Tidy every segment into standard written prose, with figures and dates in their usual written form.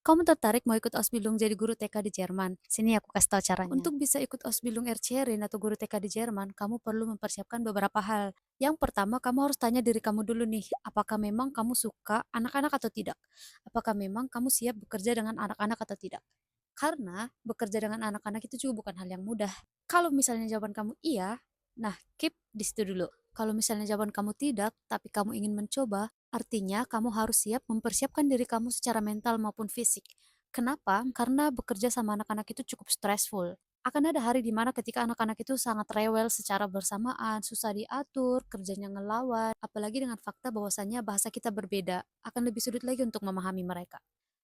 Kamu tertarik mau ikut Ausbildung jadi guru TK di Jerman? Sini aku kasih tahu caranya. Caranya? Untuk bisa ikut Ausbildung Erzieherin atau guru TK di Jerman, kamu perlu mempersiapkan beberapa hal. Yang pertama, kamu harus tanya diri kamu dulu nih, apakah memang kamu suka anak-anak atau tidak? Apakah memang kamu siap bekerja dengan anak-anak atau tidak? Karena bekerja dengan anak-anak itu juga bukan hal yang mudah. Kalau misalnya jawaban kamu iya, nah keep di situ dulu. Kalau misalnya jawaban kamu tidak, tapi kamu ingin mencoba, artinya kamu harus siap mempersiapkan diri kamu secara mental maupun fisik. Kenapa? Karena bekerja sama anak-anak itu cukup stressful. Akan ada hari di mana ketika anak-anak itu sangat rewel secara bersamaan, susah diatur, kerjanya ngelawan, apalagi dengan fakta bahwasannya bahasa kita berbeda, akan lebih sulit lagi untuk memahami mereka.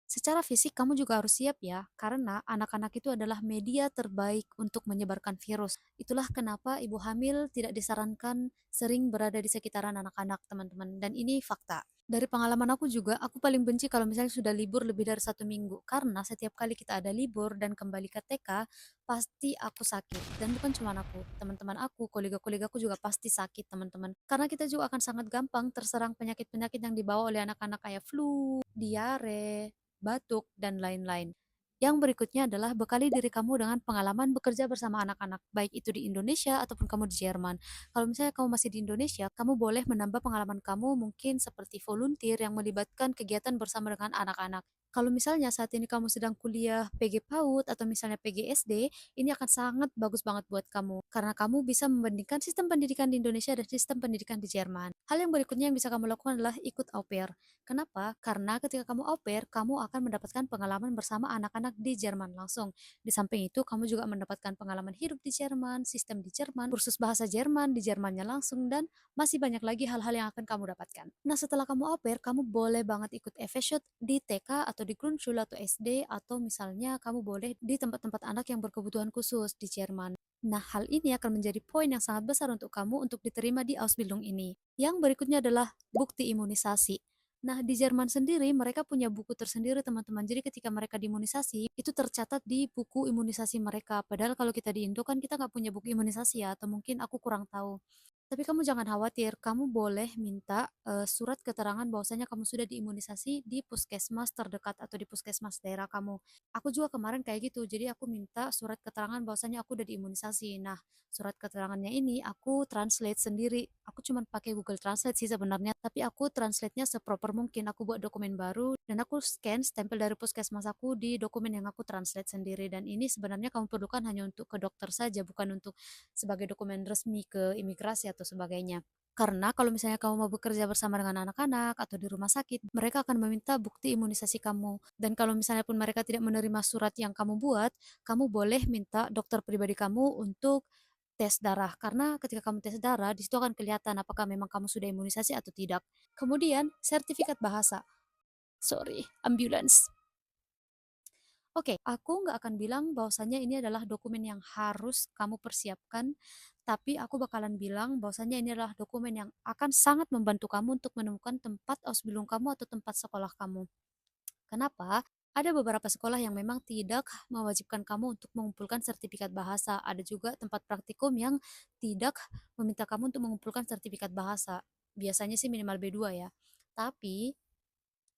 Secara fisik kamu juga harus siap ya, karena anak-anak itu adalah media terbaik untuk menyebarkan virus. Itulah kenapa ibu hamil tidak disarankan sering berada di sekitaran anak-anak, teman-teman. Dan ini fakta. Dari pengalaman aku juga, aku paling benci kalau misalnya sudah libur lebih dari 1 minggu. Karena setiap kali kita ada libur dan kembali ke TK, pasti aku sakit. Dan bukan cuma aku, teman-teman aku, kolega-kolegaku juga pasti sakit, teman-teman. Karena kita juga akan sangat gampang terserang penyakit-penyakit yang dibawa oleh anak-anak kayak flu, diare, batuk, dan lain-lain. Yang berikutnya adalah bekali diri kamu dengan pengalaman bekerja bersama anak-anak, baik itu di Indonesia ataupun kamu di Jerman. Kalau misalnya kamu masih di Indonesia, kamu boleh menambah pengalaman kamu mungkin seperti volunteer yang melibatkan kegiatan bersama dengan anak-anak. Kalau misalnya saat ini kamu sedang kuliah PG PAUD atau misalnya PG SD, ini akan sangat bagus banget buat kamu karena kamu bisa membandingkan sistem pendidikan di Indonesia dan sistem pendidikan di Jerman. Hal yang berikutnya yang bisa kamu lakukan adalah ikut au pair. Kenapa? Karena ketika kamu au pair, kamu akan mendapatkan pengalaman bersama anak-anak di Jerman langsung. Di samping itu, kamu juga mendapatkan pengalaman hidup di Jerman, sistem di Jerman, kursus bahasa Jerman di Jermannya langsung, dan masih banyak lagi hal-hal yang akan kamu dapatkan. Nah, setelah kamu au pair, kamu boleh banget ikut Efeshot di TK atau di Grundschule atau SD, atau misalnya kamu boleh di tempat-tempat anak yang berkebutuhan khusus di Jerman. Nah, hal ini akan menjadi poin yang sangat besar untuk kamu untuk diterima di Ausbildung ini. Yang berikutnya adalah bukti imunisasi. Nah, di Jerman sendiri mereka punya buku tersendiri, teman-teman. Jadi ketika mereka diimunisasi, itu tercatat di buku imunisasi mereka. Padahal kalau kita di Indo kan kita nggak punya buku imunisasi ya, atau mungkin aku kurang tahu. Tapi kamu jangan khawatir, kamu boleh minta surat keterangan bahwasanya kamu sudah diimunisasi di puskesmas terdekat atau di puskesmas daerah kamu. Aku juga kemarin kayak gitu, jadi aku minta surat keterangan bahwasanya aku udah diimunisasi. Nah, surat keterangannya ini aku translate sendiri. Aku cuma pakai Google Translate sih sebenarnya, tapi aku translate-nya seproper mungkin. Aku buat dokumen baru dan aku scan stempel dari puskesmas aku di dokumen yang aku translate sendiri. Dan ini sebenarnya kamu perlukan hanya untuk ke dokter saja, bukan untuk sebagai dokumen resmi ke imigrasi atau sebagainya. Karena kalau misalnya kamu mau bekerja bersama dengan anak-anak atau di rumah sakit, mereka akan meminta bukti imunisasi kamu. Dan kalau misalnya pun mereka tidak menerima surat yang kamu buat, kamu boleh minta dokter pribadi kamu untuk tes darah. Karena ketika kamu tes darah, di situ akan kelihatan apakah memang kamu sudah imunisasi atau tidak. Kemudian, sertifikat bahasa. Sorry, ambulance. Oke, aku nggak akan bilang bahwasannya ini adalah dokumen yang harus kamu persiapkan, tapi aku bakalan bilang bahwasannya ini adalah dokumen yang akan sangat membantu kamu untuk menemukan tempat ausbildung kamu atau tempat sekolah kamu. Kenapa? Ada beberapa sekolah yang memang tidak mewajibkan kamu untuk mengumpulkan sertifikat bahasa. Ada juga tempat praktikum yang tidak meminta kamu untuk mengumpulkan sertifikat bahasa. Biasanya sih minimal B2 ya. Tapi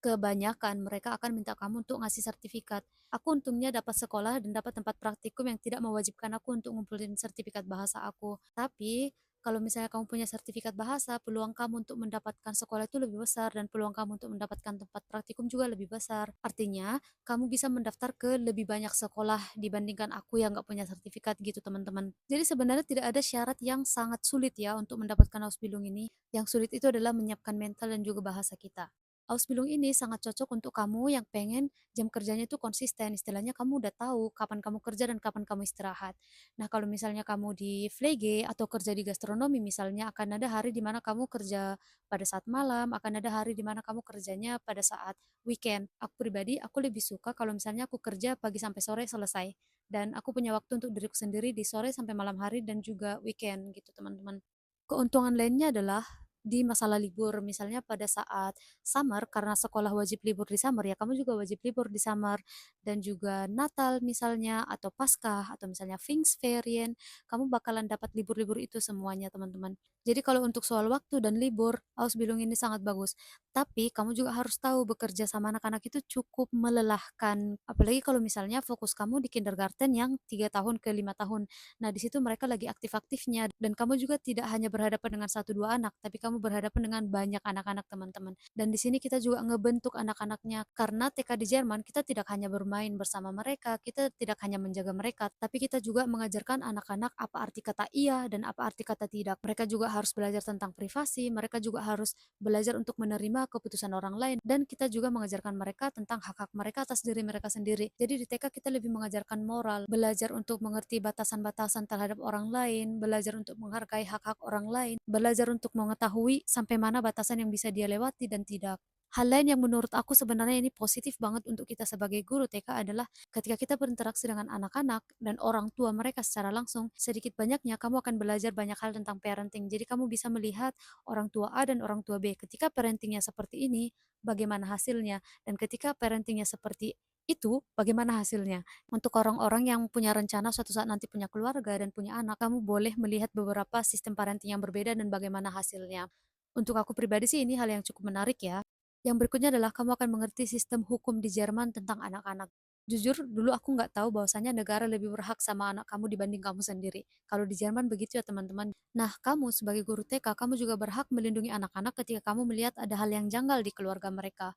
kebanyakan mereka akan minta kamu untuk ngasih sertifikat. Aku untungnya dapat sekolah dan dapat tempat praktikum yang tidak mewajibkan aku untuk ngumpulin sertifikat bahasa aku. Tapi kalau misalnya kamu punya sertifikat bahasa, peluang kamu untuk mendapatkan sekolah itu lebih besar dan peluang kamu untuk mendapatkan tempat praktikum juga lebih besar. Artinya, kamu bisa mendaftar ke lebih banyak sekolah dibandingkan aku yang nggak punya sertifikat gitu, teman-teman. Jadi sebenarnya tidak ada syarat yang sangat sulit ya untuk mendapatkan Ausbildung ini. Yang sulit itu adalah menyiapkan mental dan juga bahasa kita. Ausbildung ini sangat cocok untuk kamu yang pengen jam kerjanya itu konsisten. Istilahnya kamu udah tahu kapan kamu kerja dan kapan kamu istirahat. Nah, kalau misalnya kamu di Flege atau kerja di gastronomi misalnya, akan ada hari di mana kamu kerja pada saat malam, akan ada hari di mana kamu kerjanya pada saat weekend. Aku pribadi, aku lebih suka kalau misalnya aku kerja pagi sampai sore selesai. Dan aku punya waktu untuk diriku sendiri di sore sampai malam hari dan juga weekend gitu, teman-teman. Keuntungan lainnya adalah di masalah libur, misalnya pada saat summer, karena sekolah wajib libur di summer ya, kamu juga wajib libur di summer. dan juga Natal misalnya, atau Paskah, atau misalnya Pfingstferien, kamu bakalan dapat libur-libur itu semuanya, teman-teman. Jadi kalau untuk soal waktu dan libur, Ausbildung ini sangat bagus. Tapi kamu juga harus tahu bekerja sama anak-anak itu cukup melelahkan. Apalagi kalau misalnya fokus kamu di kindergarten yang 3 tahun ke 5 tahun. Nah, di situ mereka lagi aktif-aktifnya dan kamu juga tidak hanya berhadapan dengan satu 2 anak, tapi kamu berhadapan dengan banyak anak-anak, teman-teman. Dan di sini kita juga ngebentuk anak-anaknya karena TK di Jerman kita tidak hanya bermain bersama mereka, kita tidak hanya menjaga mereka, tapi kita juga mengajarkan anak-anak apa arti kata iya dan apa arti kata tidak. Mereka juga harus belajar tentang privasi, mereka juga harus belajar untuk menerima keputusan orang lain, dan kita juga mengajarkan mereka tentang hak-hak mereka atas diri mereka sendiri. Jadi di TK kita lebih mengajarkan moral, belajar untuk mengerti batasan-batasan terhadap orang lain, belajar untuk menghargai hak-hak orang lain, belajar untuk mengetahui sampai mana batasan yang bisa dia lewati dan tidak. Hal lain yang menurut aku sebenarnya ini positif banget untuk kita sebagai guru TK adalah ketika kita berinteraksi dengan anak-anak dan orang tua mereka secara langsung, sedikit banyaknya kamu akan belajar banyak hal tentang parenting. Jadi kamu bisa melihat orang tua A dan orang tua B. Ketika parentingnya seperti ini, bagaimana hasilnya? Dan ketika parentingnya seperti itu, bagaimana hasilnya? Untuk orang-orang yang punya rencana suatu saat nanti punya keluarga dan punya anak, kamu boleh melihat beberapa sistem parenting yang berbeda dan bagaimana hasilnya. Untuk aku pribadi sih ini hal yang cukup menarik ya. Yang berikutnya adalah kamu akan mengerti sistem hukum di Jerman tentang anak-anak. Jujur, dulu aku nggak tahu bahwasanya negara lebih berhak sama anak kamu dibanding kamu sendiri. Kalau di Jerman begitu ya teman-teman. Nah, kamu sebagai guru TK, kamu juga berhak melindungi anak-anak ketika kamu melihat ada hal yang janggal di keluarga mereka.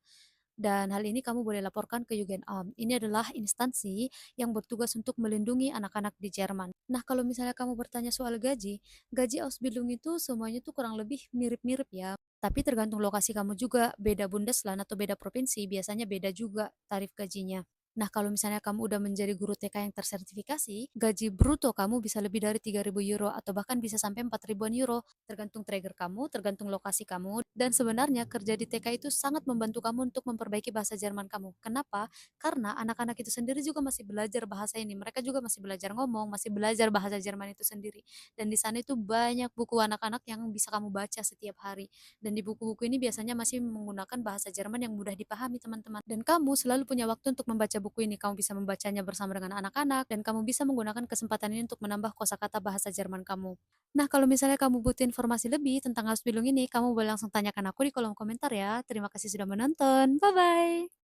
Dan hal ini kamu boleh laporkan ke Jugendamt. Ini adalah instansi yang bertugas untuk melindungi anak-anak di Jerman. Nah, kalau misalnya kamu bertanya soal gaji, gaji Ausbildung itu semuanya tuh kurang lebih mirip-mirip ya. Tapi tergantung lokasi kamu juga, beda Bundesland atau beda provinsi, biasanya beda juga tarif gajinya. Nah, kalau misalnya kamu udah menjadi guru TK yang tersertifikasi, gaji bruto kamu bisa lebih dari 3.000 euro atau bahkan bisa sampai 4 ribuan euro, tergantung trigger kamu, tergantung lokasi kamu. Dan sebenarnya kerja di TK itu sangat membantu kamu untuk memperbaiki bahasa Jerman kamu. Kenapa? Karena anak-anak itu sendiri juga masih belajar bahasa ini. Mereka juga masih belajar ngomong, masih belajar bahasa Jerman itu sendiri. Dan di sana itu banyak buku anak-anak yang bisa kamu baca setiap hari. Dan di buku-buku ini biasanya masih menggunakan bahasa Jerman yang mudah dipahami, teman-teman. Dan kamu selalu punya waktu untuk membaca buku ini. Kamu bisa membacanya bersama dengan anak-anak dan kamu bisa menggunakan kesempatan ini untuk menambah kosakata bahasa Jerman kamu. Nah, kalau misalnya kamu butuh informasi lebih tentang Ausbildung ini, kamu boleh langsung tanyakan aku di kolom komentar ya. Terima kasih sudah menonton. Bye-bye.